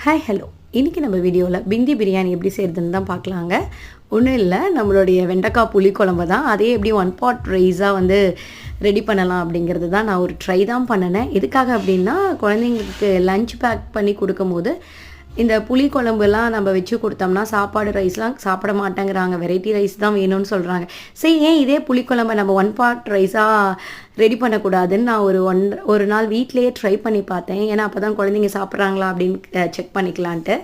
Hi hello இன்றைக்கி நம்ம வீடியோவில் பிந்தி பிரியாணி எப்படி செய்கிறதுன்னு தான் பார்க்கலாங்க. ஒன்றும் இல்லை, நம்மளுடைய வெண்டைக்காய் புளிக்குழம்பு தான். அதே எப்படி ஒன் பாட் ரைஸாக ரெடி பண்ணலாம் அப்படிங்கிறது தான் நான் ஒரு ட்ரை தான் பண்ணினேன். எதுக்காக அப்படின்னா, குழந்தைங்களுக்கு லஞ்ச் பேக் பண்ணி கொடுக்கும்போது இந்த புளிக்குழம்புலாம் நம்ம வச்சு கொடுத்தோம்னா சாப்பாடு ரைஸ்லாம் சாப்பிட மாட்டேங்கிறாங்க, வெரைட்டி ரைஸ் தான் வேணும்னு சொல்கிறாங்க. சரி, ஏன் இதே புளிக்குழம்பை நம்ம ஒன் பாட் ரைஸாக ரெடி பண்ணக்கூடாதுன்னு நான் ஒரு நாள் வீட்டிலையே ட்ரை பண்ணி பார்த்தேன். ஏன்னா அப்போ தான் குழந்தைங்க சாப்பிட்றாங்களா அப்படின்னு செக் பண்ணிக்கலான்ட்டு.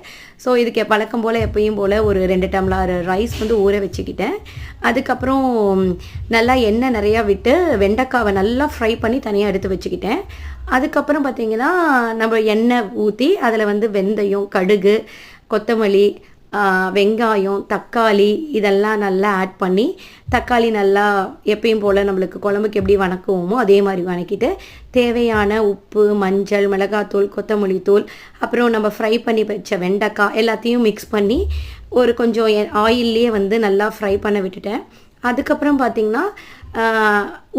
ஸோ இதுக்கு பழக்கம் போல் எப்பயும் போல் ஒரு 2 டம்ளர் ரைஸ் ஊற வச்சுக்கிட்டேன். அதுக்கப்புறம் நல்லா எண்ணெய் நிறையா விட்டு வெண்டைக்காவை நல்லா ஃப்ரை பண்ணி தனியாக எடுத்து வச்சுக்கிட்டேன். அதுக்கப்புறம் பார்த்திங்கன்னா நம்ம எண்ணெய் ஊற்றி அதில் வெந்தயம், கடுகு, கொத்தமல்லி, வெங்காயம், தக்காளி இதெல்லாம் நல்லா ஆட் பண்ணி, தக்காளி நல்லா எப்பயும் போல் நம்மளுக்கு குழம்புக்கு எப்படி வணக்குவோமோ அதே மாதிரி வணக்கிட்டு, தேவையான உப்பு, மஞ்சள், மிளகாத்தூள், கொத்தமல்லி தூள், அப்புறம் நம்ம ஃப்ரை பண்ணி வச்ச வெண்டைக்காய் எல்லாத்தையும் மிக்ஸ் பண்ணி ஒரு கொஞ்சம் ஆயில்லையே நல்லா ஃப்ரை பண்ண விட்டுட்டேன். அதுக்கப்புறம் பார்த்திங்கன்னா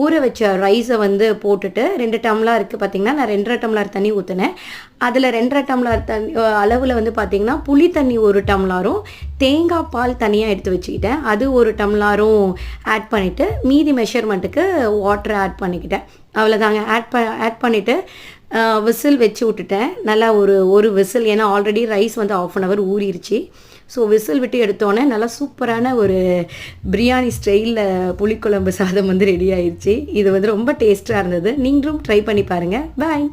ஊற வச்ச ரைஸை போட்டுட்டு 2 டம்ளர் இருக்குது பார்த்திங்கன்னா, நான் 2.5 டம்ளர் தண்ணி ஊற்றினேன். அதில் 2.5 டம்ளர் தண்ணி அளவில் பார்த்திங்கன்னா புளி தண்ணி 1 டம்ளரும் தேங்காய் பால் தனியாக எடுத்து வச்சுக்கிட்டேன். அது 1 டம்ளரும் ஆட் பண்ணிவிட்டு மீதி மெஷர்மெண்ட்டுக்கு வாட்டரை ஆட் பண்ணிக்கிட்டேன். அவ்வளோதாங்க. ஆட் பண்ணிவிட்டு விசில் வச்சு விட்டுட்டேன். நல்லா ஒரு விசில், ஏன்னா ஆல்ரெடி ரைஸ் 1/2 hour ஊறிடுச்சு. ஸோ விசில் விட்டு எடுத்தோன்னே நல்லா சூப்பரான ஒரு பிரியாணி ஸ்டைலில் புளிக்குழம்பு சாதம் ரெடி ஆயிடுச்சு. இது ரொம்ப டேஸ்ட்டாக இருந்தது. நீங்களும் ட்ரை பண்ணி பாருங்கள். பாய்.